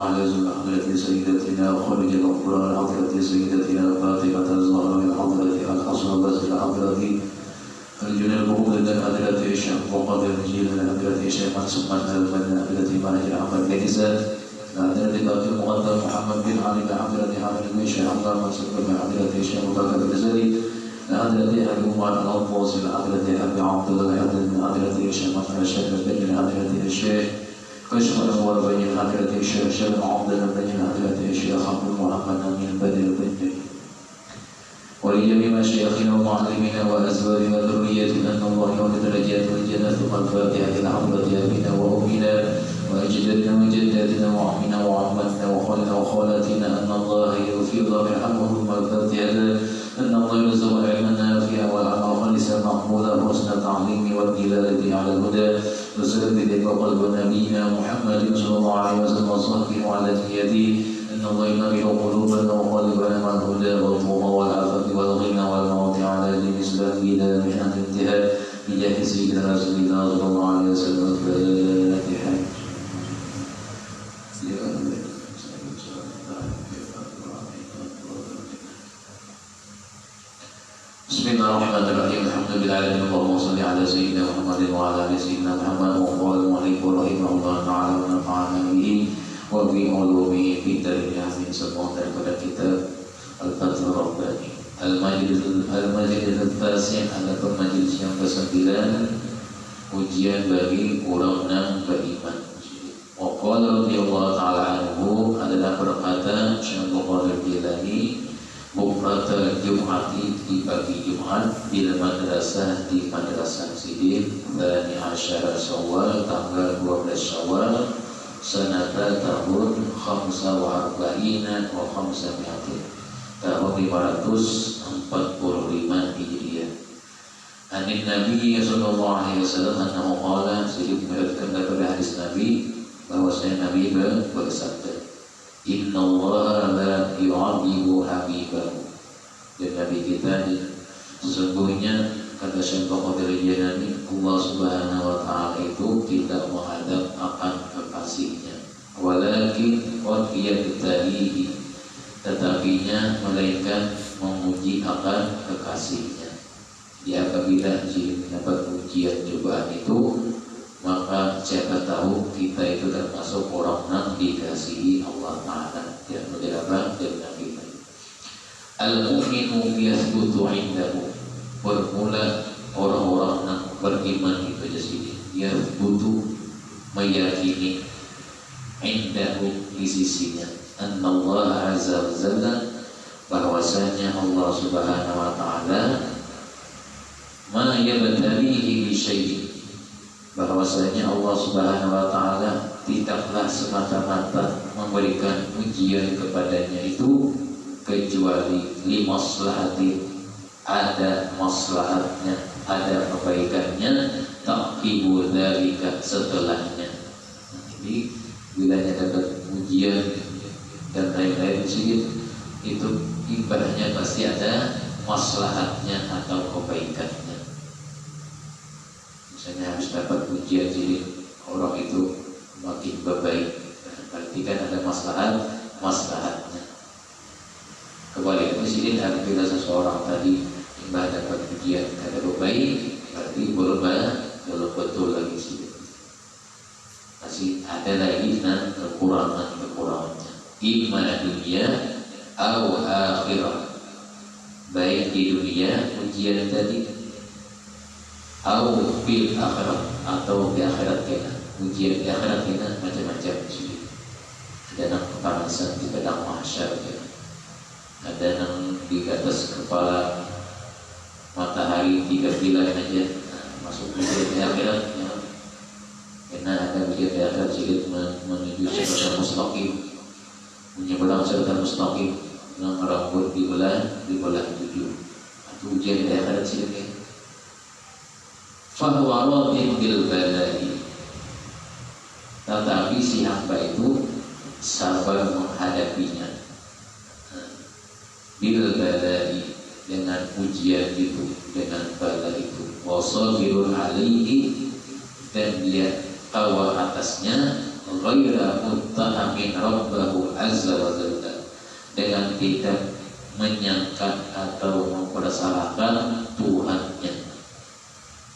على حضرة سيدتنا وخرج الغفران حضرة سيدتنا فاطمة الزهراء من حضرة الحسن بزر حضرة الجنة البغض من حضرة الشيخ وقدر الجيل من حضرة الشيخ منصور من حضرة مهاجر أحمد كنيسة من حضرة باقي المقدم محمد بن علي من حضرة حامد بن شيخ عمار منصور من حضرة الشيخ مبارك الجزري من حضرة أبي عمر الأنفوسي من حضرة أبي عبد الله من حضرة الشيخ محمد الشيخ من حضرة الشيخ كشف الأنوار بين حضرة الشيخ شيخ عبد الله بين حضرة الشيخ عبد محمد أمين بدر بن ولجميع مشايخنا ومعلمنا وأزواجنا وذريتنا أن الله يعلي درجات الجنة ثم الفاتحة إلى حضرة أبينا وأمنا وأجدادنا وجداتنا وعمنا وعمتنا وخالنا وخالاتنا أن الله يغفر الله ويرحمهم ثم الفاتحة أن الله يرزق علما نافعا والعمل خالصا مقبولا وحسن التعليم والدلالة على الهدى وسدد قلب نبينا محمد صلى الله عليه وسلم وصحبه وعلى نيته أن الله ينور قلوبنا وقلبنا مع الهدى والطوبى والعفاف والغنى والموت على دين الإسلام إلى محنة الانتهاء بجاه سيدنا رسول الله صلى الله عليه وسلم الفاتحة. بسم الله الرحمن الرحيم الحمد لله اللهم صل على سيدنا محمد وعلى آل سيدنا محمد وقال المؤلف رحمه الله تعالى ونفعنا به وفي علومه في الدارين آمين. Semua daripada kitab Al-Fathur Rabbani Al-Majlis Al-Fasih adalah majlis yang ke-9 ujian bagi orang yang beriman. Waqala radhiyallahu ta'ala anhu adalah berkata Syekh Qadir Jilani bukrata Jum'ati di pagi Jumat di madrasah Sidin Thani Asyara Syawal tanggal 12 Syawal sanata tahun 45 wa 500 tahun 545 Hijriah. Anin Nabi sallallahu alaihi wasallam annahu qala sedikit meriwayatkan daripada hadis Nabi bahwasanya Nabi bersabda Inna Allah la yu'adibu habibahu. Dan Nabi kita sesungguhnya kata Syekh Qadir Jilani Allah subhanahu wa ta'ala itu tidak menghadap akan kekasihnya walakin qad yabtalihi tetapinya melainkan memuji akan kekasihnya. Dia apabila mendapat ujian cobaan itu maka siapa tahu kita itu termasuk orang yang dikasihi Allah Ta'ala. Ya, berapa dan Nabi. Al-mu'minu yathbutu indahu. Bermula orang-orang yang beriman itu di sini. Yathbutu meyakini indahu di sisinya. Anna Allah Azza wa Jalla bahwasanya Allah Subhanahu wa Ta'ala ma yabtalihi bi syai'in bahwasanya Allah Subhanahu wa Ta'ala tidaklah semata-mata memberikan ujian kepadanya itu kecuali li maslahatin, ada maslahatnya, ada kebaikannya, taqibu dzalika setelahnya. Jadi bila dapat ujian dan lain-lain sedikit itu ibadahnya pasti ada maslahatnya atau kebaikannya. Misalnya harus dapat ujian jadi orang itu makin berbaik, berarti kan ada maslahatnya. Kebalikannya sini apabila seseorang tadi imbah dapat ujian kada berbaik, berarti belum betul lagi sini. Masih ada lagi dan kekurangannya. Imma dunia atau akhirat, baik di dunia ujian tadi atau fil akhirat atau di akhirat kita ujian di akhirat kita macam-macam sih. Ada yang kepanasan di padang mahsyar kita, ada yang di atas kepala matahari 3 bulan aja masuk ujian di akhirat ya. Karena ada ujian di akhirat sedikit menuju siratan mustaqim, menyeberang siratan mustaqim yang rambut dibelah 7 itu ujian di akhirat sedikit. Fahuwa radin bil balai, tetapi si hamba itu sabar menghadapinya bil balai dengan ujian itu, dengan bala itu, wasabirun alaihi dan dia tawa atasnya ghaira muttahamin rabbahu azza wa jalla, dengan tidak menyangka atau mempersalahkan Tuhannya.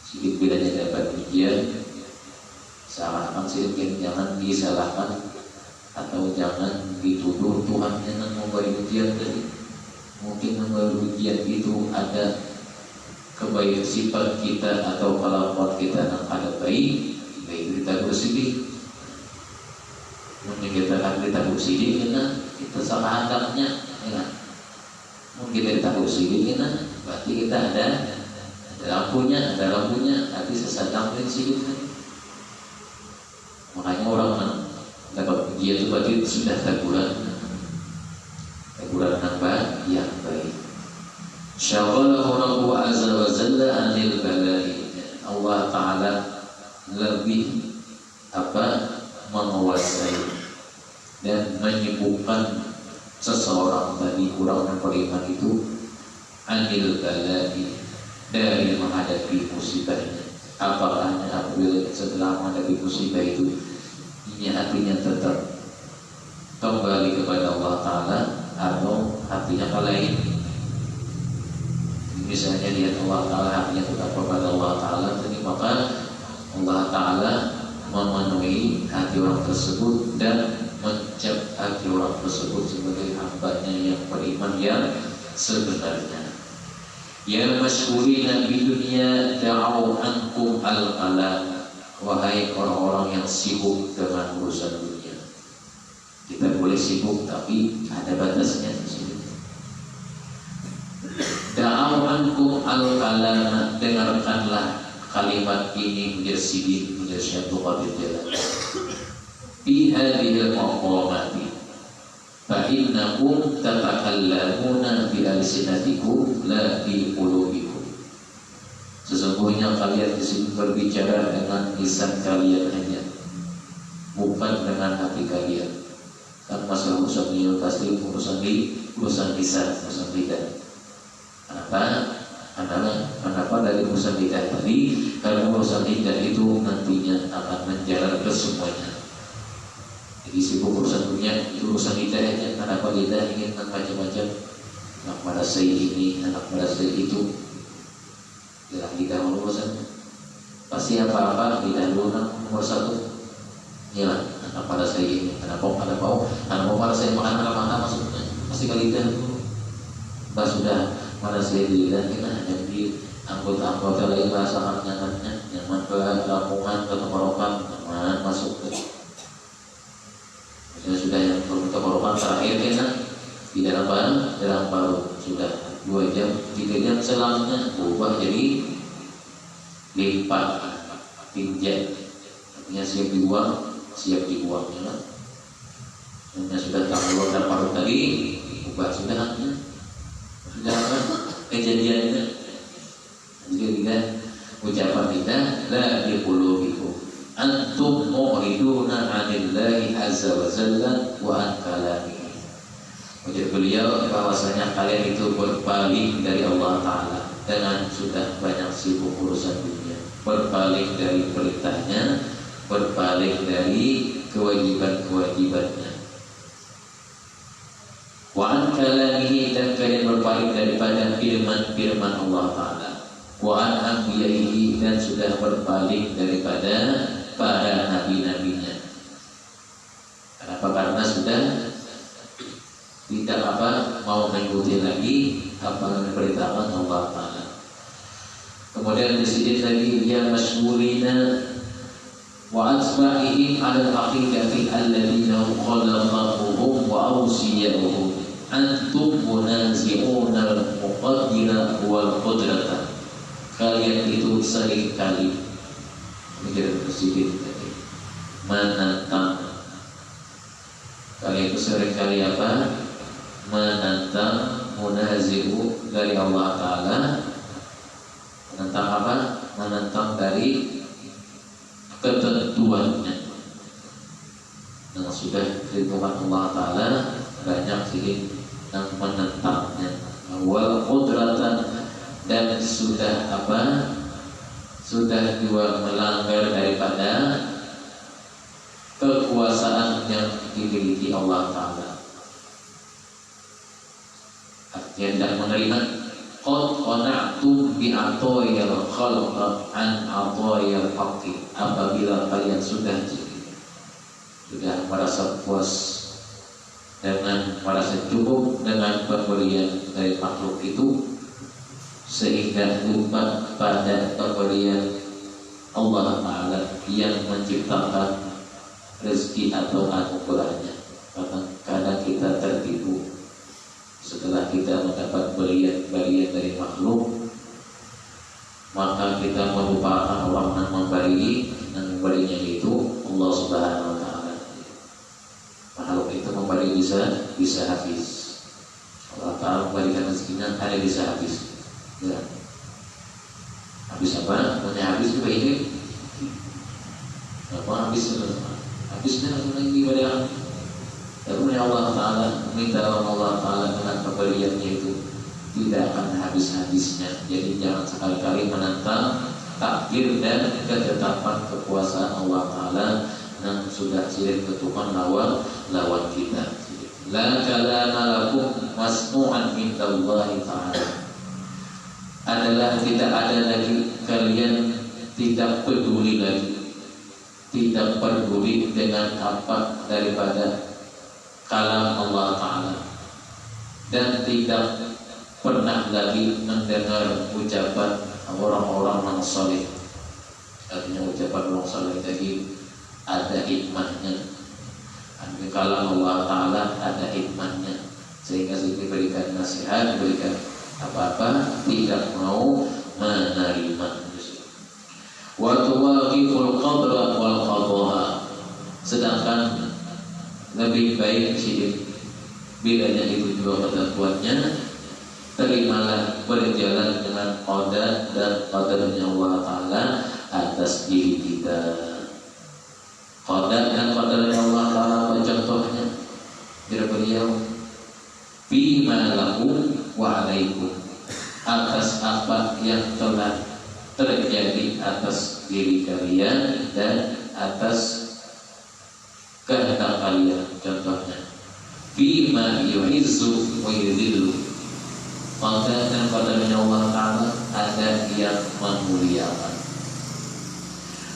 Sedikit bedanya dapat demikian. Salahkan sedikit, jangan disalahkan atau jangan dituduh Tuhannya yang memberi ujian tadi. Mungkin memberi ujian itu ada kebaikan sifat kita atau kelakuan kita yang ada baik kita bersedih. Mungkin kita bersedih karena kita salah adabnya, ya. Mungkin kita bersedih karena berarti kita ada lampunya, nanti sesadang bersedih. Makanya orang dapat ujian itu berarti sudah teguran yang baik. Syaghalahu Rabbu azza wa jalla anil balai. Allah Ta'ala lebih menguasai dan menyibukkan seseorang tadi, orang yang beriman itu, anil balai, dari menghadapi musibahnya. Apakah apabila setelah menghadapi musibah itu hatinya tetap kembali kepada Allah Ta'ala atau hatinya lain. Misalnya lihat Allah Ta'ala hatinya tetap kepada Allah Ta'ala, jadi maka Allah Ta'ala memenuhi hati orang tersebut dan mencap hati orang tersebut sebagai hambanya yang beriman yang sebenarnya. Ya masyhurina di dunia da'au ankum al-qalam. Wahai orang-orang yang sibuk dengan urusan dunia, kita boleh sibuk tapi ada batasnya di sini. Da'au ankum al-qalam, dengarkanlah kalimat ini menjadi satu kalimat jalan. Fi hadhil maqamati fa innakum tatakallamuna bi alsinatikum la bi qulubikum. Sesungguhnya kalian di sini berbicara dengan lisan kalian hanya, bukan dengan hati kalian. Kan masalah urusan ini pasti urusan lisan, urusan lidah. Kenapa dari urusan lidah tadi? Karena urusan lidah itu nantinya akan menjalar ke semuanya. Jadi sibuk urusan dunia itu urusan lidah aja. Kenapa lidah ingin macam-macam? Anak pada saya ini, anak pada saya itu. Jelas lidah urusannya. Pasti apa-apa lidah dulu nomor satu. Ya, anak pada saya ini, anak mau pada saya makan apa maksudnya. Pasti ke lidah dulu. Sudah pada saya di lidah kita hanya di anggota-anggota lain bahasa nyamannya, nyaman ke Lamongan, ke Tenggorokan, nyaman masuk ke. Sudah yang Tenggorokan terakhir kita di dalam baru sudah 2 jam, 3 jam selamanya berubah jadi lipat pinjam, artinya siap dibuang ya. Hanya sudah tanggal dan paruh tadi ubah sudah kejadiannya. Jadi kita ucapan kita la biqulubikum antum mu'riduna 'anillahi azza wa jalla wa an kalamihi. Ujar beliau bahwasanya kalian itu berpaling dari Allah Ta'ala dengan sudah banyak sibuk urusan dunia, berpaling dari perintahnya, berpaling dari kewajiban-kewajibannya. Wa an kalamihi, dan kalian berpaling daripada firman-firman Allah Ta'ala. Wa an anbiya'ihi, dan sudah berpaling daripada para nabi-nabinya. Kenapa? Karena sudah tidak mau mengikuti lagi apa yang diperintahkan Allah Ta'ala. Kemudian disini lagi ya masyhurina wa atba'ihim 'ala al-haqiqati alladziina khalaqahuhum wa awsiyahum antum munazi'una al-muqaddira wal qudrata. Kalian itu seringkali menjadi presiden tadi menantang. Kalian itu seringkali menantang munazi'u dari Allah Ta'ala. Menantang apa? Menantang dari ketentuannya. Yang sudah ditentukan Allah Ta'ala banyak sih yang menentangnya. Wal qudratan, dan sudah sudah juga melanggar daripada kekuasaan yang dimiliki Allah Ta'ala. Artinya tidak menerima. Qad qana'tum bi'atoyal khalqa an atoyal haqqi. Apabila kalian sudah merasa puas dengan merasa cukup dengan pemberian dari makhluk itu, sehingga lupa pada pemberian Allah Ta'ala yang menciptakan rezeki atau anugerahnya. Karena kita tertipu setelah kita mendapat berian dari makhluk, maka kita melupakan orang yang memberinya itu Allah Subhanahu Wa Ta'ala. Makhluk itu memberi bisa habis. Allah Ta'ala memberikan rezekinya hanya bisa habis. Ya. Habis apa? Namanya habis juga ini. Apa habisnya lagi pada karena Allah Ta'ala meminta Allah Ta'ala dengan pemberiannya itu tidak akan habis-habisnya. Jadi jangan sekali-kali menentang takdir dan ketetapan kekuasaan Allah Ta'ala yang sudah silih ketukan lawan kita. La kalama lakum masnu'an mindallahi Ta'ala adalah tidak ada lagi kalian tidak peduli dengan apa daripada kalam Allah Ta'ala, dan tidak pernah lagi mendengar ucapan orang-orang yang saleh. Artinya ucapan orang saleh tadi ada hikmahnya. Kalam Allah Ta'ala ada hikmahnya, sehingga diberikan nasihat, diberikan apa-apa tidak mau menerima. Wa tuwaqiful qadra wal qadha. Sedangkan lebih baik sih bilanya itu juga ketentuannya, terimalah berjalan dengan qada dan qadarnya Allah Ta'ala atas diri kita. Qada dan qadarnya Allah Ta'ala contohnya dari beliau, bima lakum wa alaikum, atas apa yang telah terjadi atas diri kalian dan atas kehendak kalian. Contohnya bima yu'izzu wa yudhillu, qada dan qadarnya Allah Ta'ala ada yang memuliakan,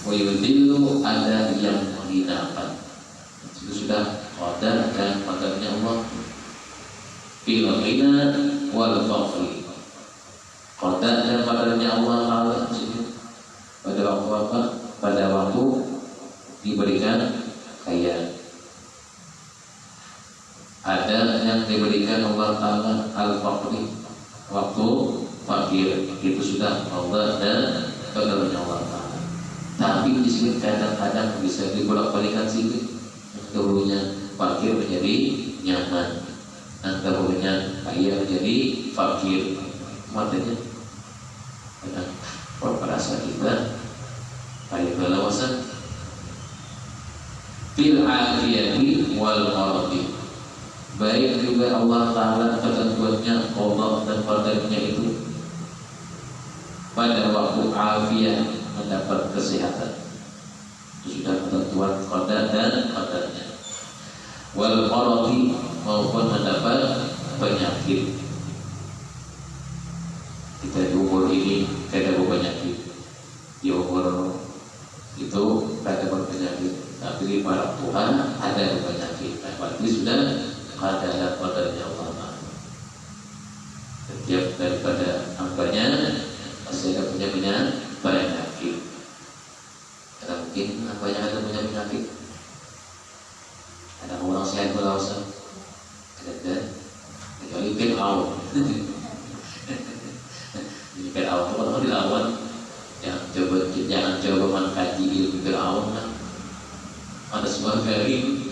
wa yudhillu ada yang menghinakan. Itu sudah qada dan qadarnya Allah. Bil ghina wal faqri, qada dan qadarnya Allah Ta'ala pada waktu apa? Pada waktu diberikan kaya. Ada yang diberikan Allah Ta'ala al-faqri, waktu fakir. Itu sudah Allah dan qadarnya Allah Ta'ala. Tapi di sini kadang-kadang bisa dibolak-balikan sedikit. Dulunya fakir menjadi nyaman, dan dahulunya kaya menjadi fakir. Makanya kadang perasaan kita kayak balawasan fil afiyati wal maradi. Baik juga Allah Ta'ala ketentuannya Allah dan qadarnya itu pada waktu afiat mendapat kesehatan, itu sudah ketentuan qadar dan qadarnya. Wal maradi maupun mendapat penyakit. Kita di umur ini kada berpenyakit, di umur itu kada berpenyakit, tapi di para Tuhan ada penyakit. Berarti sudah ada dan qadarnya Allah Ta'ala. Setiap daripada hambanya pasti ada punya penyakit. Karena mungkin hambanya ada punya penyakit. Ada orang sehat berlawasan, ada kecuali Fir'aun. Jadi Fir'aun itu kalau dilawan, jangan coba mengkaji ilmu Fir'aun. Ada sebuah garing,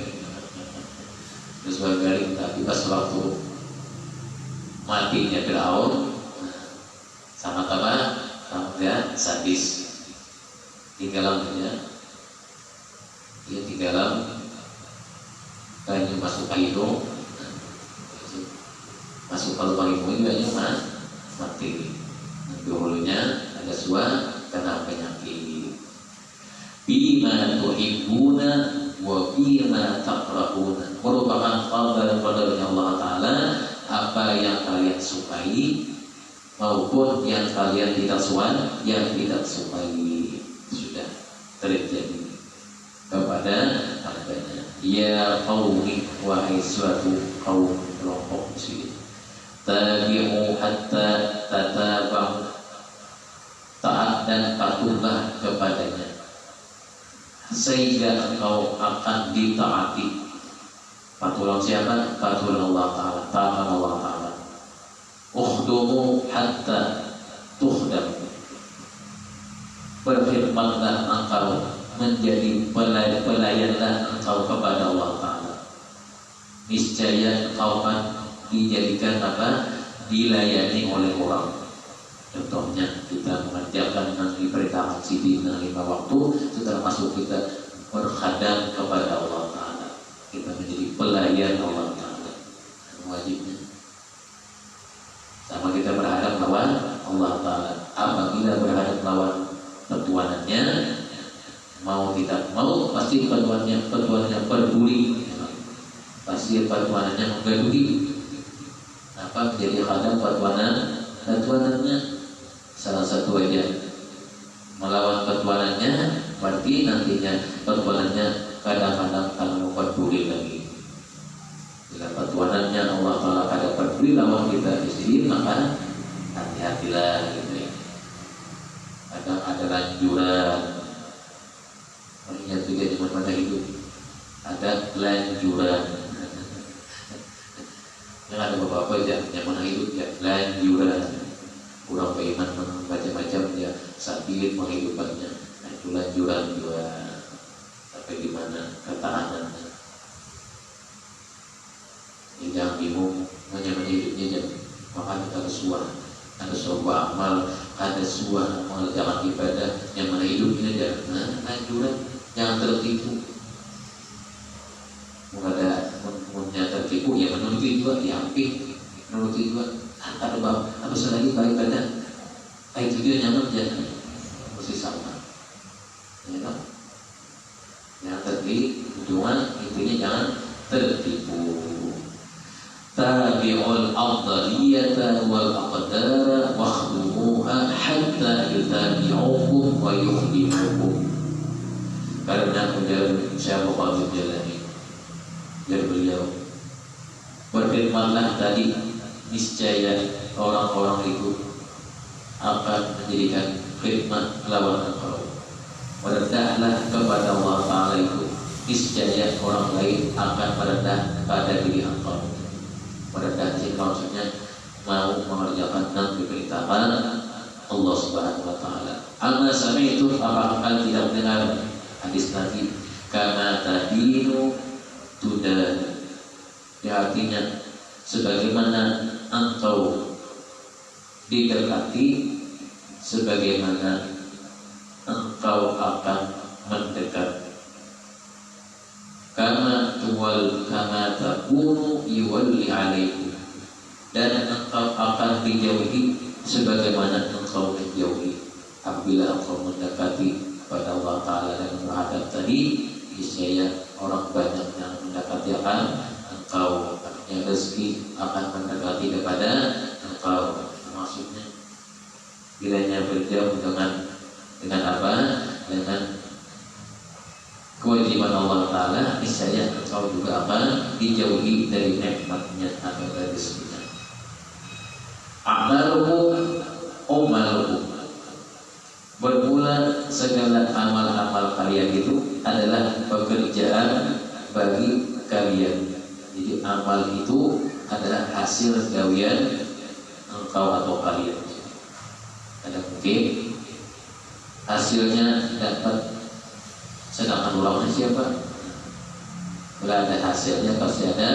tapi pas waktu matinya Fir'aun sangat apa? Sangat sadis. Dia di dalam kayu masuk kayu, masuk ke lubang itu kayu mati. Dahulunya ada kena penyakit. Bima tuhibbuna wa bima taqra'una, merupakan qadar-qadar Allah Ta'ala, apa yang kalian sukai maupun yang kalian tidak sukai sudah terjadi kepada hambanya. Ya qaumi, wahai suatu kaum, kelompok muslim, tabi'u hatta tataba'u, taat dan patuhlah kepadanya sehingga engkau akan ditaati. Patuhlah siapa? Patuhlah Allah Ta'ala, taat Allah Ta'ala. Ukhdumu hatta tukhdam, berkhidmatlah engkau, menjadi pelayanlah engkau kepada Allah Ta'ala. Niscaya engkau akan dijadikan dilayani oleh orang. Contohnya kita mengerjakan yang diperintahkan sidina 5 waktu, setelah masuk kita berkhadam kepada Allah Ta'ala, kita menjadi pelayan Allah Ta'ala. Wajibnya sama kita berhadap lawan Allah Ta'ala. Apabila berhadap lawan petuanannya, mau tidak mau pasti petuanannya peduli, pasti petuanannya menggaduhi. Apa jadi khadam petuanannya? Salah satu aja melawan petuanannya, berarti nantinya petuanannya kadang-kadang akan peduli lagi. Bila petuanannya Allah Ta'ala kada peduli lawan kita di sini, maka hati-hatilah gitu ya. Kadang ada lanjuran, mengingat juga zaman pada hidup ada lanjuran. Yang ada beberapa aja yang mana hidup ya lanjuran, kurang beriman macam-macam ya sakit menghidupannya. Nah, itu lanjuran juga. Tapi gimana ketahanannya? Ya, jangan bingung menyaman hidupnya, jangan makanya ada sebuah amal, ada sebuah mengerjakan ibadah yang mana hidupnya jangan lanjuran, jangan tertipu. Punya tertipu ya menuruti juga, diambil menuruti juga. Ada apa selagi baik badan, baik itu nyaman jangan mesti sama. Ya kan? Yang tertipu, cuma intinya jangan tertipu. Tabi'ul afdaliyata wal aqdara wakhdumuha hatta yutabi'ukum wa yukhdimukum. Karena ujar Syekh Qadir Jalani, dari beliau, berfirmanlah tadi, niscaya orang-orang itu akan menjadikan khidmat lawan engkau. Merendahlah kepada Allah Ta'ala itu, niscaya orang lain akan merendah pada diri engkau. Merendah itu maksudnya mau mengerjakan dan diperintahkan Allah Subhanahu Wa Ta'ala. Amma sami itu apakah tidak mendengar hadis Nabi, karena tadinu tudan, ya artinya sebagaimana engkau didekati, sebagaimana engkau akan mendekat. Kama takunu yuwalli alaikum, dan engkau akan dijauhi sebagaimana engkau menjauhi. Apabila engkau mendekati kepada Allah Ta'ala dan berhadap tadi, niscaya orang banyak yang mendekati akan engkau, artinya rezeki akan mendekati kepada engkau. Maksudnya bilanya berjauh dengan apa? Dengan kewajiban Allah Ta'ala, niscaya engkau juga akan dijauhi dari nikmatnya atau dari rezekinya. Amaluhum umaluhum, bermula segala amal-amal kalian itu adalah pekerjaan bagi kalian. Jadi amal itu adalah hasil gawian engkau atau kalian. Ada mungkin hasilnya dapat, sedangkan ulangnya siapa? Bila ada hasilnya pasti ada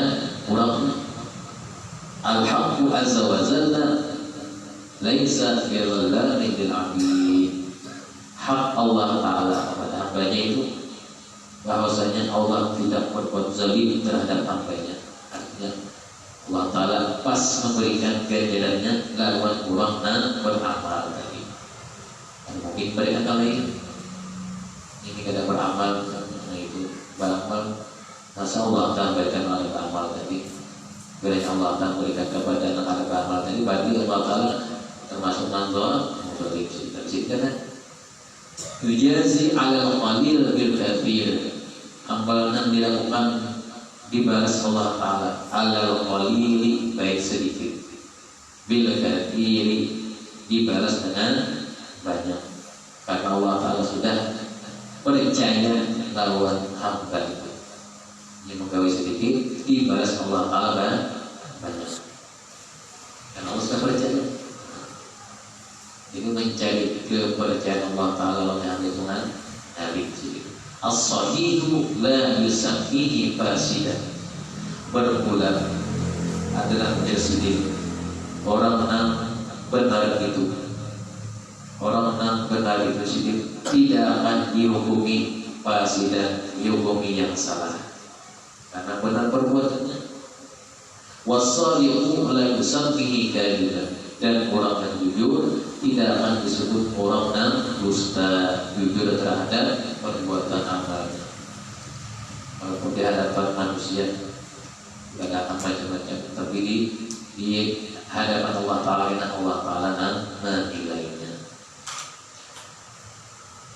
ulangnya. Al-haqqu azza wa jalla laisa fi dhallamin lil 'abid. Hak Allah Ta'ala kepada hambanya itu bahwasanya Allah tidak berbuat zalim terhadap hambanya. Artinya Allah Ta'ala pas memberikan ganjarannya lawan ulang dan beramal tadi. Dan mungkin mereka lain ini kada beramal, nah itu beramal, masa Allah akan berikan anak beramal tadi, berarti Allah akan berikan kepada anak beramal tadi, berarti Allah Ta'ala termasuk mandoa mudolim kan? Yujazi alal qalil bil kathir, amalan yang dilakukan dibalas Allah Ta'ala alal qalili, baik sedikit, bil kathiri, dibalas dengan banyak, karena Allah Ta'ala sudah percaya lawan hamba itu. Yang menggawe sedikit dibalas Allah Ta'ala banyak, karena Allah sudah percaya. Jadi mencari kepercayaan Allah Ta'ala lawan hamba itu kan hari ini. As-sahihu la yusafihi fasidah, berbulan adalah menjadi sedih. Orang yang benar itu, orang yang benar itu sedih, tidak akan dihukumi fasidah, dihukumi yang salah, karena benar perbuatannya. Was-sadiqu la yusafihi kadiban, dan orang yang jujur tidak akan disebut orang yang dusta, jujur terhadap perbuatan amalnya. Walaupun di hadapan manusia tidak akan macam-macam, tapi di hadapan Allah Ta'ala Allah Ta'ala menilainya.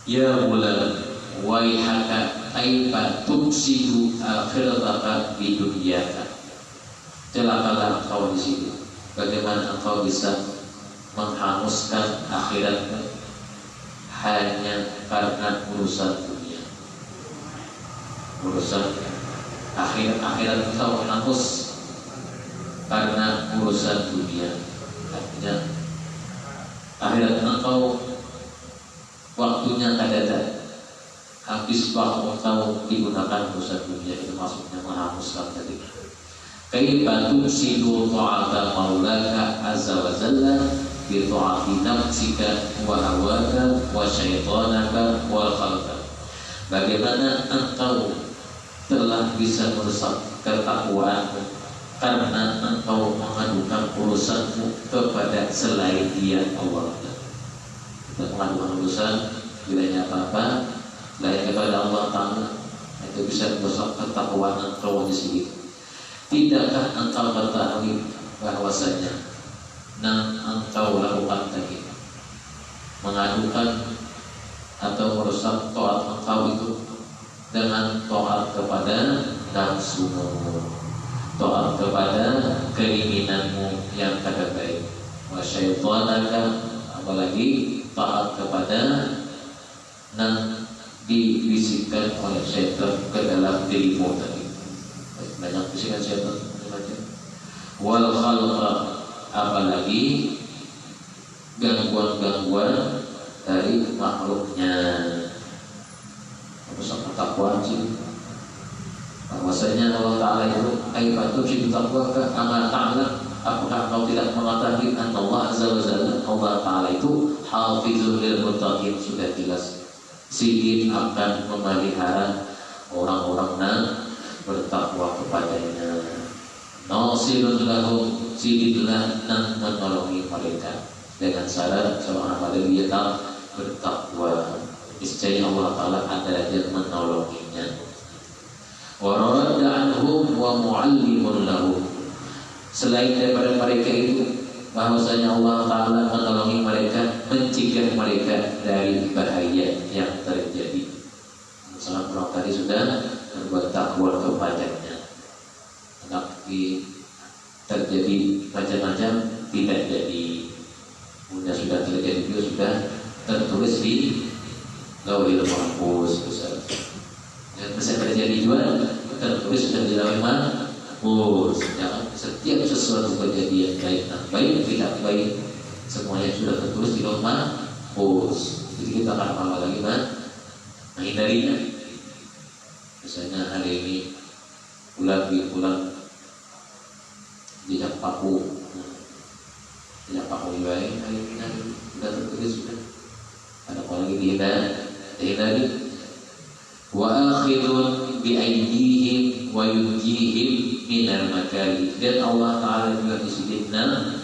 Ya bulan waihaka aifa tufsidu akhirataka di dunyaka, celakalah engkau di situ. Bagaimana engkau bisa menghanguskan akhiratmu hanya karena urusan dunia, urusan akhirat engkau hangus karena urusan dunia. Artinya akhirat engkau waktunya kadang habis waktu engkau digunakan urusan dunia, itu maksudnya menghanguskan tadi. Kaifa tusidu ta'ata maulaka azza wa jalla bi ta'ati nafsika wa hawaka wa syaitanaka wa khalqaka. Bagaimana engkau telah bisa merusak ketakwaanmu karena engkau mengadukan urusanmu kepada selain Dia, Allah. Kita mengadukan urusan bilanya apa-apa selain kepada Allah Ta'ala, itu bisa merusak ketakwaan engkau di sini. Tidakkah engkau ketahui bahwasanya yang engkau lakukan tadi, mengadukan atau merusak taat engkau itu dengan taat kepada nafsumu, taat kepada keinginanmu yang kada baik, wa syaitanaka, apalagi taat kepada yang dibisikkan oleh syaitan ke dalam dirimu tadi. Banyak bisikan syaitan macam-macam. Wal khalqa, apalagi gangguan-gangguan dari makhluknya. Merusak ketakwaan sih. Bahwasanya Allah Ta'ala itu aibatu sidu takwaka ama ta'ala, apakah kau tidak mengetahui anna Allah Azza wa Jalla, Allah Ta'ala itu hafizul lil muttaqin, sudah jelas sidin akan memelihara orang-orang yang bertakwa kepadanya. Nasirun lahum, sidinlah yang menolongi mereka dengan syarat seorang hamba dia bertakwa. Niscaya Allah Ta'ala ada yang menolonginya. Wa radda anhum wa mu'allimun lahum, selain daripada mereka itu bahwasanya Allah Ta'ala menolongi mereka, mencegah mereka dari bahaya yang terjadi. Misalnya orang tadi sudah berbuat takwa kepadanya, tapi terjadi macam-macam tidak jadi. Sudah terjadi juga, sudah tertulis di Lauhil Mahfuz misalnya. Dan bisa terjadi juga tertulis sudah di Lauhil Mahfuz. Ya, setiap sesuatu kejadian baik dan baik tidak baik semuanya sudah tertulis di Lauhil Mahfuz. Jadi kita akan malah lagi menghindarinya. Misalnya hari ini bulan jejak paku baik, hari ini sudah tertulis, sudah ada apa lagi dihindari. Wa akhidun bi aydihim wa yujihim minal makari, dan Allah Ta'ala juga disebutkan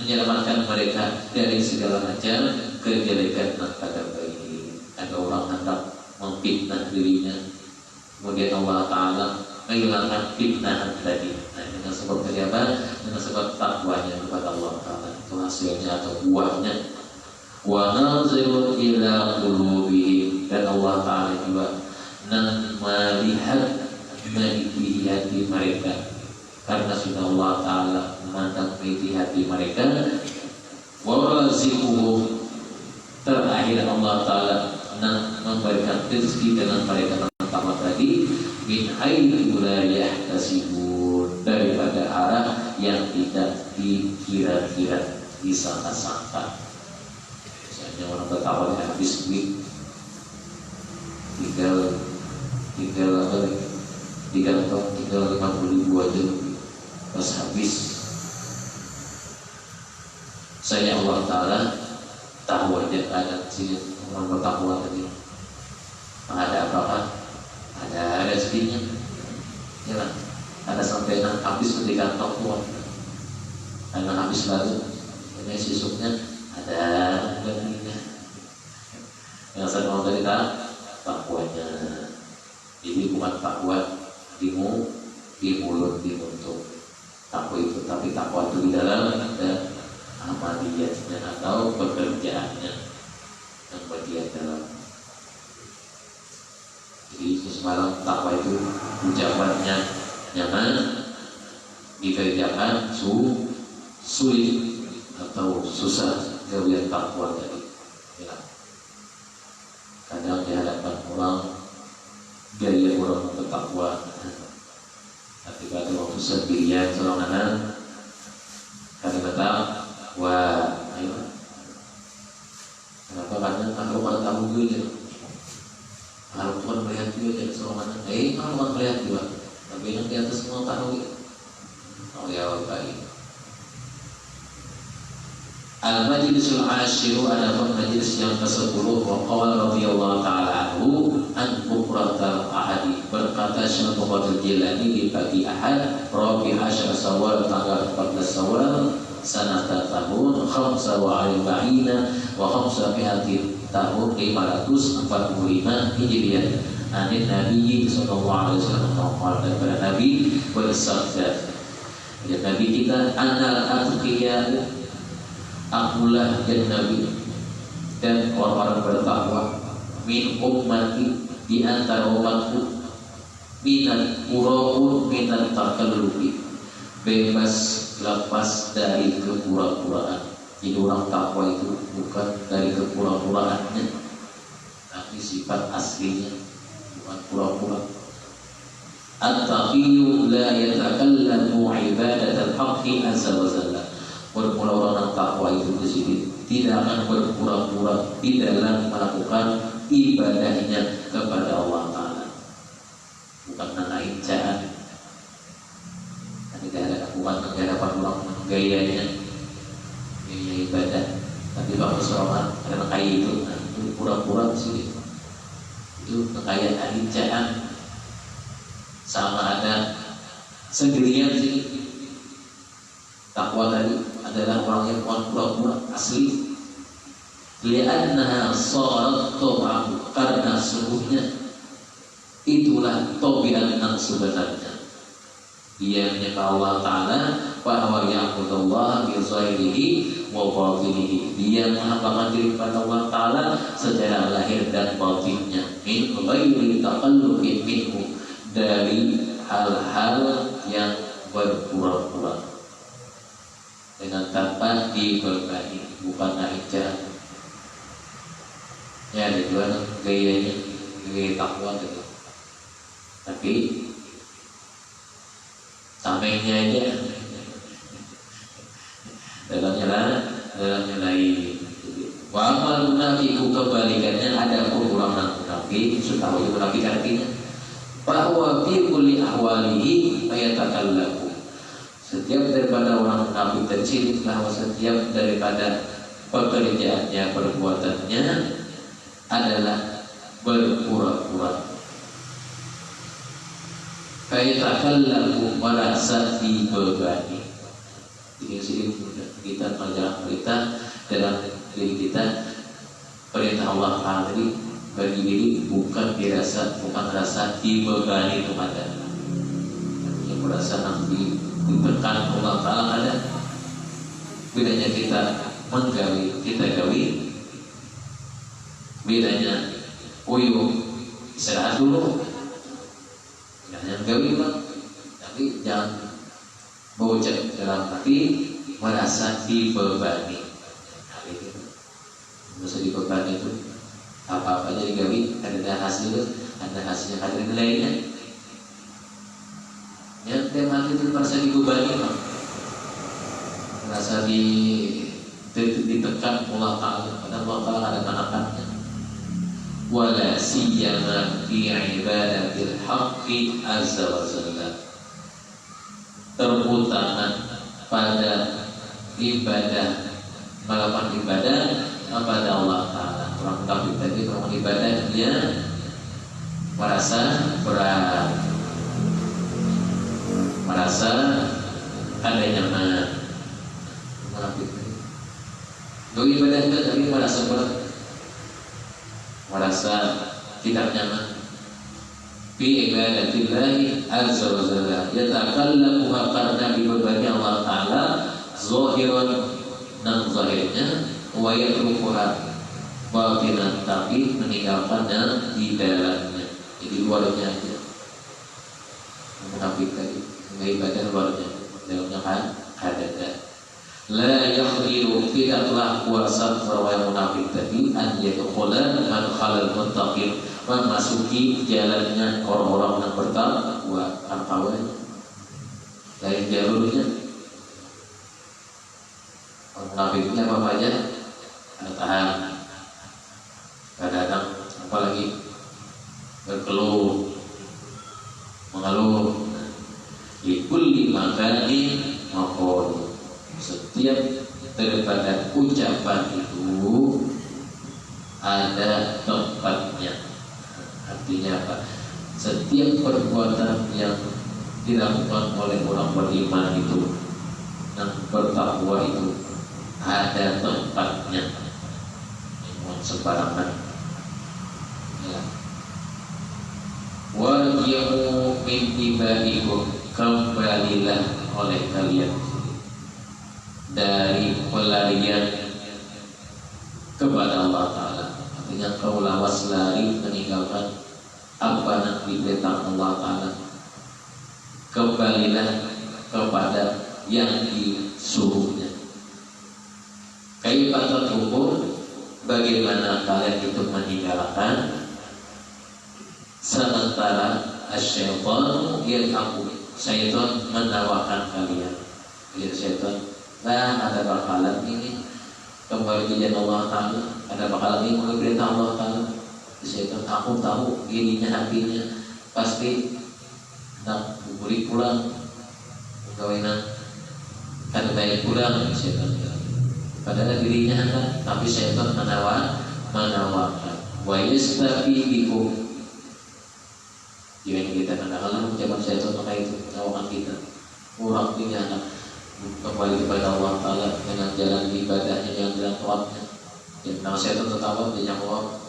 menyelamatkan mereka dari segala macam kejelekan dan kada baik. Ada orang hendak memfitnah dirinya kemudian Allah Ta'ala menghilangkan fitnah tadi. Nah, dengan sebab apa? Dengan sebab takwanya kepada Allah Ta'ala, itu hasilnya atau buahnya. Wa naziru ila qulubihim, dan Allah Ta'ala juga melihat meniti hati mereka, karena sudah Allah Ta'ala memandang meniti hati mereka. Wa razikuhum, terakhir Allah Ta'ala memberikan rezeki dengan mereka pertama tadi, min haitsu la yahtasibun, daripada arah yang tidak dikira-kira, disangka-sangka. Misalnya orang bertawar habis duit, tinggal apa lagi? Tinggal 50.000 aja, pas habis. Saya Allah Ta'ala tahu aja keadaan sini orang bertakwa tadi. Ada apa-apa? Ada rezekinya, ya kan? Ada sampai habis di kantong tuan, ada habis lalu, ini sisuknya ada gajinya. Yang saya mau tadi takwanya, jadi bukan takwa di mulut, di mulut. Takwa itu, tapi takwa itu di dalam ada amaliyatnya atau pekerjaannya yang bagian dalam. Jadi semalam takwa itu ucapannya nyaman, dikerjakan sulit atau susah, kemudian takwa tadi. Ya. Kadang di hadapan orang gaya orang bertakwa, tapi pada waktu sendirian seorang anak kadang kata, wah, ayo, kenapa kadang aku malah tahu juga. Kalau Tuhan melihat juga jadi seorang anak, kalau Tuhan melihat juga, tapi yang di atas semua tahu ya. Oh ya, baik. Al-Majlisul Ashiru, ada majlis yang ke-10. Wa qala radhiyallahu ta'ala anhu an bukratal ahadi, berkata Syekh Muhammad Al-Jilani di pagi Ahad, Rabi' Asyar Sawal, tanggal 14 Sawal, sanata tahun 45 wa 500 tahun 545 Hijriah. Anin Nabi sallallahu alaihi wasallam, daripada Nabi bersabda, ya Nabi kita, anal atqiya, akulah dan Nabi dan orang-orang bertakwa, min ummati, di antara umatku, minat muraun, minat takallubi, bebas lepas dari kepura-puraan. Jadi orang takwa itu bukan dari kepura-puraannya, tapi sifat aslinya, bukan pura-pura. At-taqiyyu la yatakallamu ibadatal haqqi azza wa jalla. Bermula orang takwa itu di sini tidak akan berpura-pura di dalam melakukan ibadahnya kepada Allah Ta'ala, bukan nanain jahat. Tidak ada bukan menghadapan orang gayanya, gaya ibadah. Tapi kalau seorang karena kaya itu, itu pura-pura di sini, itu kekayaan hijaan, sama ada sendirian sini. Takwa tadi adalah orang yang pura-pura asli. Li'annaha sharat tab'ahu, karena sungguhnya itulah tabiat yang sebenarnya. Dia menyembah Allah Ta'ala, bahwa ya'budullah bi zahirihi wa batinihi, dia menghambakan diri kepada Allah Ta'ala secara lahir dan batinnya, min ghairi taqallubin minhu, dari hal-hal yang berpura-pura, dengan tanpa dibebani, bukan naikkan. Ya, ada juga gayanya, gaya takwa gitu. Tapi tamengnya aja dalamnya lain. Wa amal munafiqu, kebalikannya, ada orang munafik. Sudah tahu munafik artinya bahwa fi kulli ahwalihi ayatakallamu, setiap daripada orang munafik terciri bahwa setiap daripada pekerjaannya, perbuatannya adalah berpura-pura. Ayatakallamu, merasa dibebani. Jadi sini kita pelajaran kita dalam diri kita, perintah Allah Ta'ala tadi bagi diri, bukan rasa dibebani kepada, yang merasa nanti ditekan Allah Ta'ala. Ada bedanya kita menggawi, kita gawi, bedanya istirahat dulu, jangan gawi bang, tapi jangan bocor dalam hati merasa dibebani. Merasa dibebani itu apa-apa aja digawi, ada hasilnya, ada nilainya. Yang tiap hari itu merasa dibebani, bang, merasa ditekan Allah Ta'ala, pada Allah Ta'ala ada menekannya. Wala siyama fi ibadatil haqqi azza wa jalla, terutama pada ibadah, melakukan ibadah kepada Allah Ta'ala. Orang munafik tadi melakukan ibadah dia merasa berat, merasa ada nyaman. Munafik tadi ibadah tapi merasa berat, merasa tidak nyaman. Fi ibadatillahi azza wa jalla, yatakallamu karena dibebani Allah Ta'ala zahiran, dan zahirnya, wa yatrukuha batinan, tapi meninggalkannya di dalamnya, jadi luarnya aja. Munafik tadi ibadah luarnya, dalamnya ada. La yakhdiru, tidaklah kuasa orang munafik tadi an yadkhula man khalal muttaqin, memasuki jalannya orang-orang yang bertakwa, takwanya lain jalurnya. Orang munafiknya apa aja? Tahan, kadang-kadang apalagi berkeluh, mengeluh. Likulli makanin maqal, setiap daripada ucapan itu ada tempatnya. Artinya apa? Setiap perbuatan yang dilakukan oleh orang beriman itu dan bertakwa itu ada tempatnya, jangan sembarangan. Ya. Warji'u min ibadikum, kembalilah oleh kalian dari pelarian kepada Allah Ta'ala. Artinya kau lawas lari meninggalkan apa yang diperintahkan Allah Ta'ala, kembalilah kepada yang disuruhnya. Kaifa tatruku, bagaimana kalian itu meninggalkan, sementara asyaitan yad'aku, syaitan menawarkan kalian. Jadi syaitan, nah ada bakalan ini kembali ke jalan Allah Ta'ala, ada bakalan ini menurut perintah Allah Ta'ala. Syaitan, aku tahu dirinya, hatinya pasti nak buri pulang, kawinan kan baik pulang. Syaitan padahal dirinya hendak, tapi syaitan menawarkan. Wa yastafidikum, jangan kita kadang-kadang ucapan syaitan maka itu menawarkan kita. Orang ini anak kembali kepada Allah Ta'ala dengan jalan ibadahnya, yang jalan taatnya. Yang nama syaitan tertawa, dia jawab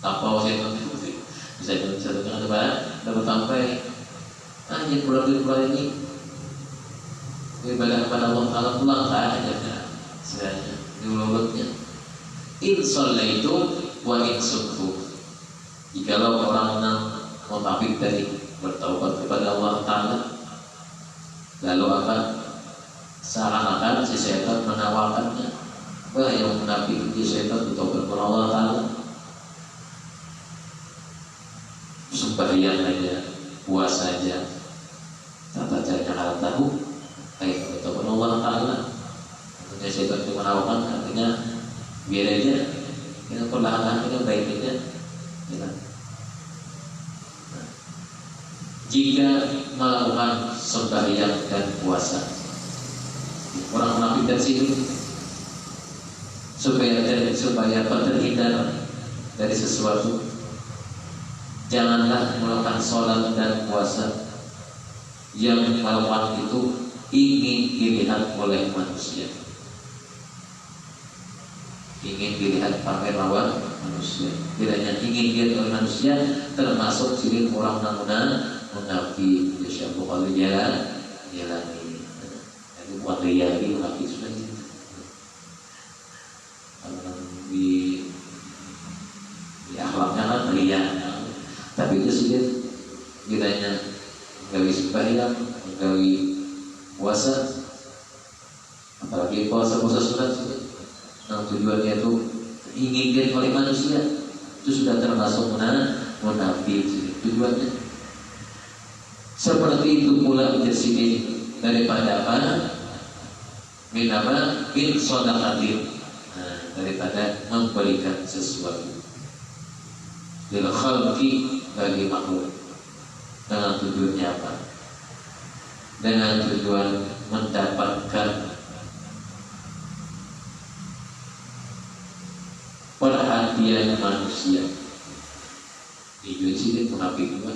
apa syaitan itu bisa dengan dapat sampai yang bulan ini ibadah kepada Allah Ta'ala pulang aja sebenarnya di mulutnya. In shallaitu wa in sumtu, jikalau orang munafik tadi bertaubat kepada Allah Ta'ala, lalu apa? Seakan-akan si setan menawarkannya, wah yang munafik itu setan bertaubat kepada Allah Ta'ala, sembahyang aja, puasa aja, tata caranya halal tahu, kayak bertaubat kepada Allah Ta'ala. Artinya setan itu menawarkan, artinya biar aja, kita perlahan-lahan kita baik aja. Ya. Jika melakukan sembahyang dan puasa, orang munafik dari sini supaya terhindar dari sesuatu, janganlah melakukan sholat dan puasa yang melakukan itu ingin dilihat oleh manusia, ingin dilihat pamer lawan manusia. Kiranya ingin dilihat oleh manusia termasuk ciri orang munafik. Insya Allah kalau jalani. Itu bukan ria lagi, munafik sudah gitu. Di akhlaknya kan ria, tapi itu sedikit kiranya menggawi sembahyang, menggawi puasa, apalagi puasa sunat, yang tujuannya itu ingin dilihat oleh manusia, itu sudah termasuk munafik tujuannya. Seperti itu pula bersedih daripada apa? Min shadaqatin, daripada memberikan sesuatu lil khalqi, bagi makhluk. Dengan tujuannya apa? Dengan tujuan mendapatkan perhatian manusia. Itu sini munafik juga.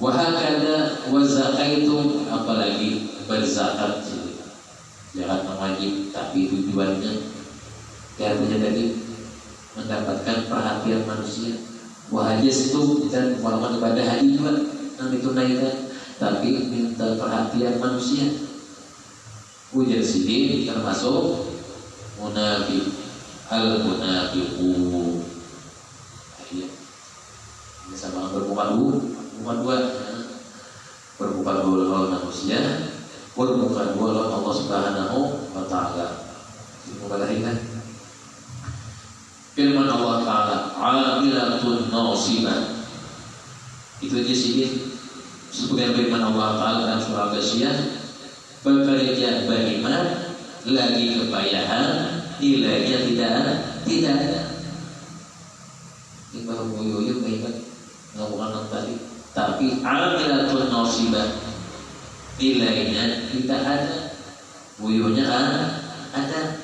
Wahakada wazakaitu, apalagi berzakat, jangan wajib, tapi tujuannya artinya tadi mendapatkan perhatian manusia. Wahajas itu dan melakukan ibadah haji juga yang ditunaikan, tapi minta perhatian manusia. Ujar sini termasuk munafik, al munafiqun. Iya, sama bermuka dua, bermuka dua lawan manusia, bermuka dua lawan Allah Subhanahu wa Ta'ala. Mubalaghah. Firman Allah Ta'ala, amilatun nasibah. Itu aja sedikit sebagian firman Allah Ta'ala dalam surah Al-Ghasyiyah, bekerja beriman lagi kepayahan, nilainya tidak ada. Ibarat buyuyuk beriman ngomongkan tadi, tapi amilatun nasibah, nilainya tidak ada, buyunya ada.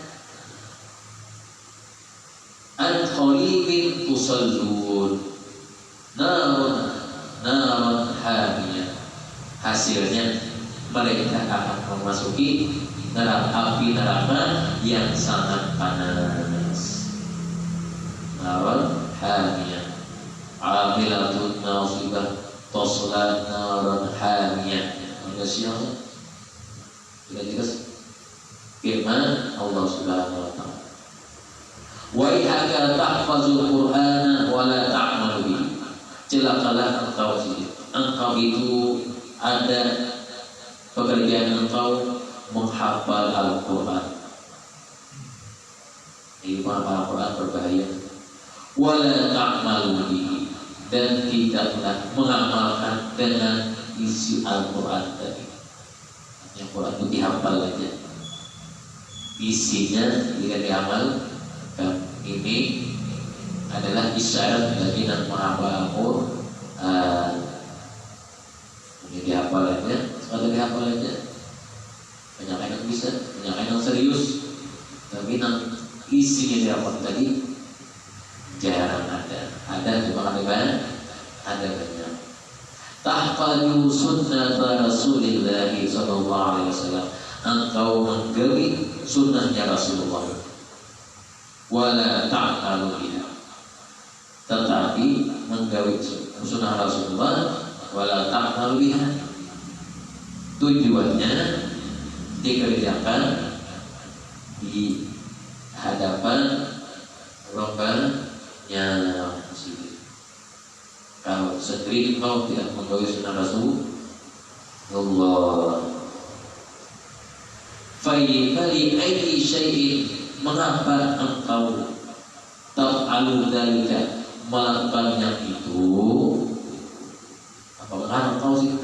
An qaribin tusallun naron hamiyah, hasilnya mereka akan memasuki api neraka yang sangat panas. Naron hamiyah, amilatun nasibah tasla naron hamiyah. Ada siapa? Tidak jelas firman Allah Subhanahu wa Ta'ala, wa ihaka tahfazul Qur'ana wa la ta'malu bihi. Celakalah engkau itu ada pekerjaan engkau menghafal Al-Quran. Ini menghafal Al-Quran berbahaya. Wa la ta'malu bihi, dan tidaklah mengamalkan dengan isi Al-Quran tadi. Yang Quran itu dihafal aja, isinya tidak diamal. Ini adalah isyarat bagi yang menghafal Al-Quran. Ini dihafal aja, sekadar dihafal aja. Banyak yang bisa, banyak yang serius, tapi yang isinya dihafal tadi jarang ada. Ada cuma ada banyak. Tahfadhu sunnata Rasulillah sallallahu alaihi wasallam, engkau menggali sunnahnya Rasulullah. Wala ta'malu biha, tetapi menggawi sunnah Rasulullah. Wala ta'malu biha, tujuannya dikerjakan di hadapan Rabbanya sendiri. Kalau sendiri kau tidak menggawi sunnah Rasulullah, fa'ali ayyi syai'in, mengapa engkau taf'alu dzalika, melakukan yang itu? Apakah engkau sih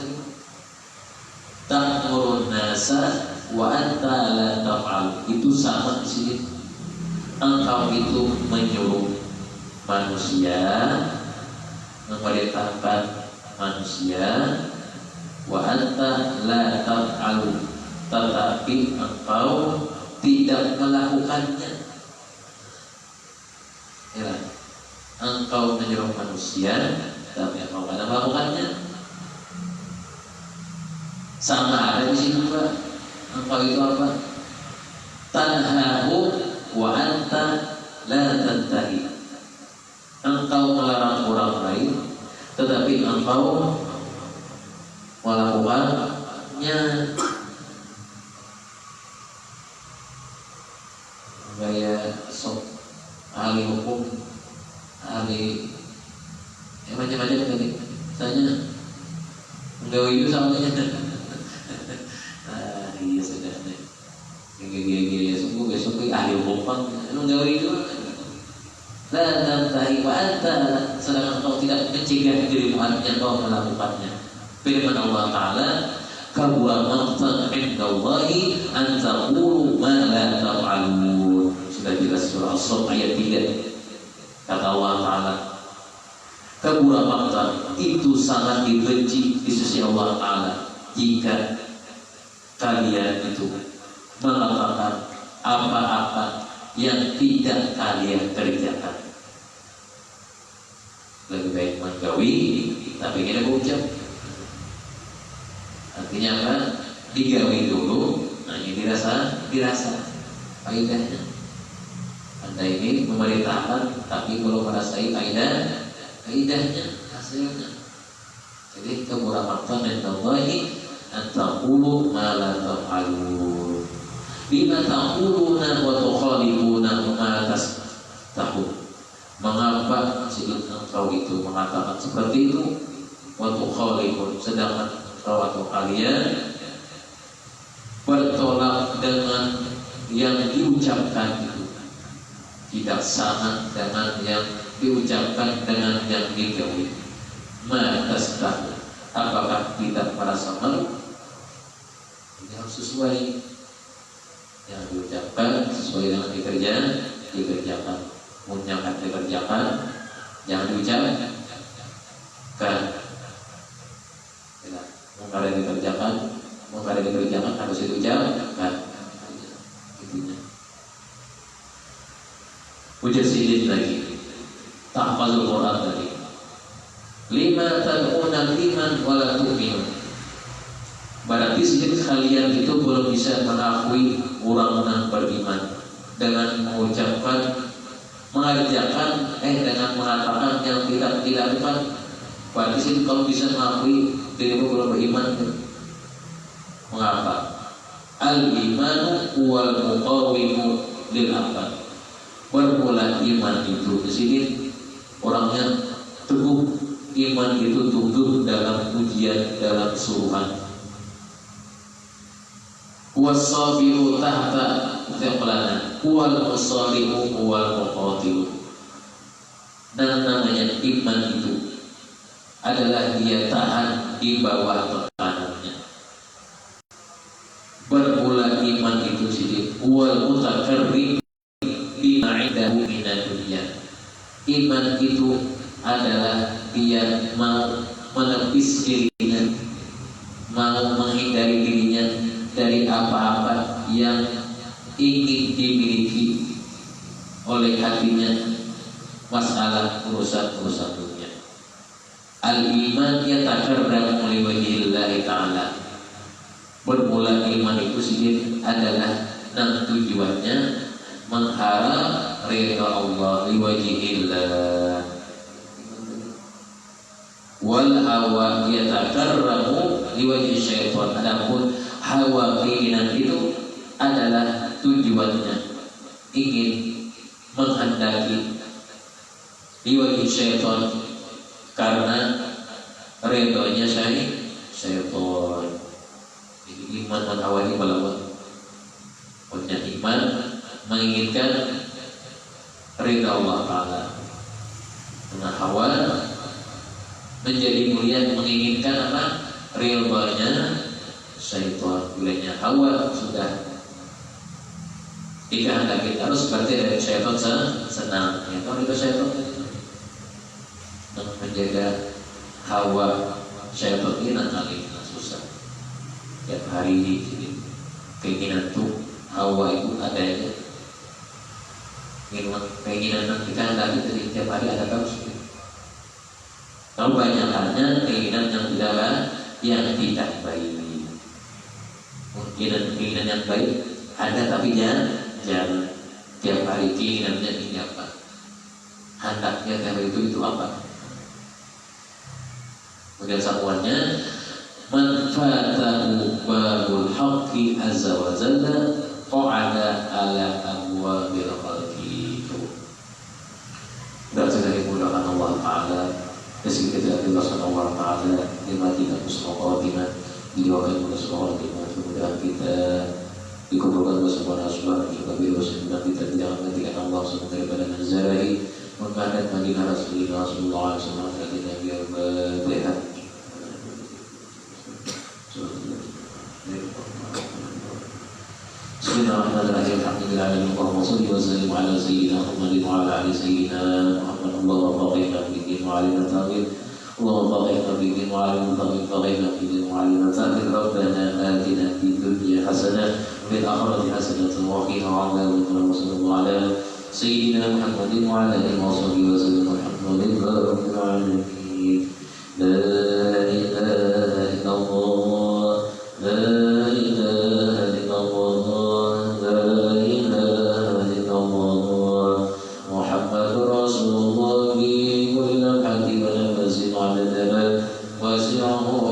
ta'murun nasa wa anta la taf'al? Itu sama di sini. Engkau itu menyuruh manusia, memerintahkan manusia, wa anta la taf'al, tetapi engkau tidak melakukannya. Ya, engkau menyuruh manusia, tapi engkau tidak melakukannya. Sama ada di sini juga. Engkau itu apa? Tanhahu wa anta la tantahi. Engkau melarang orang lain, tetapi engkau melakukannya. Gaya sok ahli hukum, ahli macam-macam tadi. Misalnya enggak itu samanya. Iya sudah nih. Gini sungguh besok ahli hukum enggak itu. La tantahi wa anta, sedangkan kau tidak mencegah dirimu yang kau melakukannya. Firman Allah Ta'ala, kabura maqtan indallahi an taqulu ma la taf'alun. Sudah jelas surah As-Saff ayat 3. Kata Allah Ta'ala, kabura maqtan, itu sangat dibenci di sisi Allah Ta'ala jika kalian itu melakukan apa-apa yang tidak kalian kerjakan. Lebih baik menggawi tapi kita berucap. Artinya apa? Digawi dulu, nah ini dirasa faedahnya. Anda ini memerintahkan tapi belum merasai faedahnya, hasilnya. Jadi kemuramatan indallahi an taqulu ma la taf'alun. Bima taquluna wa tukhalifuna ma tastahun. Mengapa jika engkau itu mengatakan seperti itu, wa tukhalifun, sedangkan engkau atau kalian bertolak dengan yang diucapkan itu tidak sama dengan yang diucapkan dengan yang digawi. Ma tastahun, apakah tidak merasa malu? Ini harus sesuai. Yang diucapkan sesuai dengan dikerjakan. Yang dikerjakan jangan diucapkan. Mengkara dikerjakan harus diucapkan. Intinya. Ujar sidin lagi. Tahfazul Quran tadi. Lima tad'una liman wala tu'minun. Berarti sejak kalian itu belum bisa mengakui orang beriman dengan mengucapkan, mengerjakan, dengan mengatakan yang tidak dilakukan. Berarti sih kalau bisa mengakui dirimu belum beriman. Mengapa? Al-imanu wal muqawimu lil amal. Bermula iman itu di sini orangnya teguh. Iman itu tunggu dalam ujian, dalam suruhan. Wasabiru tahta thiqlana wal musalimu wal muqatilu. Dan namanya iman itu adalah dia tahan di bawah tekanannya. Bermula iman itu sendiri wal mutakarrim bima indahu minad dunya. Iman itu adalah dia mau menepis dirinya, mau menghindari dirinya dari apa-apa yang ingin dimiliki oleh hatinya, masalah urusan dunia. Al-iman yatakarramu li wajhillahi ta'ala. Bermula iman itu sendiri adalah tujuannya mengharap ridha Allah li wajhillah. Wal hawa yatakarramu li wajhi syaitan. Adapun hawa keinginan itu adalah tujuannya ingin menghendaki liwajhi syaitan karena redonya syaitan. Jadi iman dan hawa ini melawan. Punya iman menginginkan ridha Allah Ta'ala, dengan hawa menjadi mulia menginginkan apa? Ridhanya syaitan. Bilanya hawa sudah dikehendaki harus berarti dari syaitan senang. Ya kan itu syaitan menjaga hawa syaitan ini nanti susah. Tiap hari ini keinginan tuh hawa itu adanya. Keinginan kita hendak dari tiap hari ada terus. Kalau banyak halnya keinginan yang tidak baik. Keinginan yang baik ada tapi jangan. Tiap hari keinginannya ini apa? Hendaknya tiap itu apa? Kemudian satuannya, man fatahu babul haqqi azza wa jalla qa'ada ala abwabil khalqi. Dan sudah dimudahkan Allah Ta'ala, kesikita dibaskan Allah Ta'ala, dimatikan husnul khatimah, didoakan husnul khatimah. Mudah-mudahan kita dikumpulkan bersama Rasulullah juga bila kita tidak menghentikan Allah SWT daripada nazarahi mengkadat Madinah Rasulullah SAW dan Nabi al-Fatihah. Bismillahirrahmanirrahim. Alhamdulillahirabbil alamin. Allahumma shalli wa sallim ala sayyidina Muhammadin wa ala ali sayyidina Muhammad. Allahumma faqihna fid-din wa 'allimna ta'wil. Allahumma faqihna fid-din wa 'allimna ta'wil. Faqihna fid-din wa 'allimna ta'wil. Rabbana atina fid dunya hasanah wa fil akhirati hasanah wa qina 'adzaban nar. Sallallahu ala sayyidina Muhammadin wa ala alihi wa sahbihi wa sallam. Alhamdulillahi rabbil alamin. La ilaha illallah. La ilaha illallah. وسعه